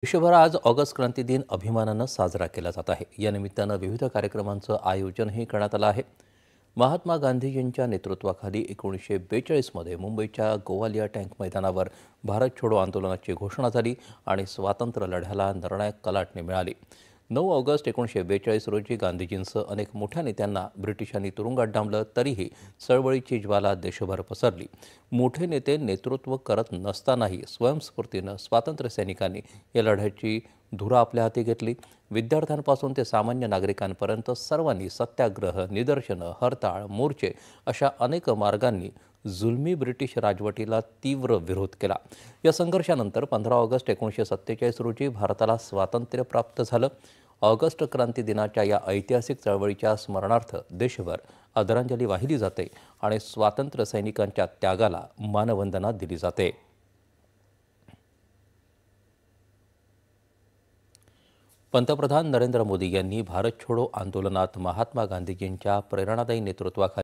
देशभर आज ऑगस्ट क्रांती दिन अभिमानानं साजरा केला जात आहे। या निमित्तानं विविध कार्यक्रमांचं आयोजनही करण्यात आलं आहे। महात्मा गांधीजींच्या नेतृत्वाखाली 1942 मध्ये मुंबईच्या गोवालिया टँक मैदानावर भारत छोडो आंदोलनाची घोषणा झाली आणि स्वातंत्र्य लढ्याला निर्णायक कलाटणी मिळाली। 9 ऑगस्ट 1942 रोजी गांधीजींसह अनेक मोठ्या नेत्यांना ब्रिटिशांनी तुरुंगात डांबलं, तरीही चळवळीची ज्वाला देशभर पसरली। मोठे नेते नेतृत्व करत नसतानाही स्वयंस्फूर्तीनं स्वातंत्र्य सैनिकांनी या लढ्याची धुरा आपल्या हाती घेतली। विद्यार्थ्यांपासून ते सामान्य नागरिकांपर्यंत सर्वांनी सत्याग्रह, निदर्शनं, हरताळ, मोर्चे अशा अनेक मार्गांनी जुलमी ब्रिटिश राजवटीला तीव्र विरोध केला। या संघर्षानंतर 15 ऑगस्ट 1947 रोजी भारताला स्वातंत्र्य प्राप्त झालं। ऑगस्ट क्रांती दिनाच्या या ऐतिहासिक चळवळीच्या स्मरणार्थ देशभर आदरांजली वाहिली जाते आणि स्वातंत्र्य सैनिकांच्या त्यागाला मानवंदना दिली जाते। पंतप्रधान नरेंद्र मोदी यांनी भारत छोडो आंदोलनात महात्मा गांधीजींच्या प्रेरणादायी नेतृत्वाखाली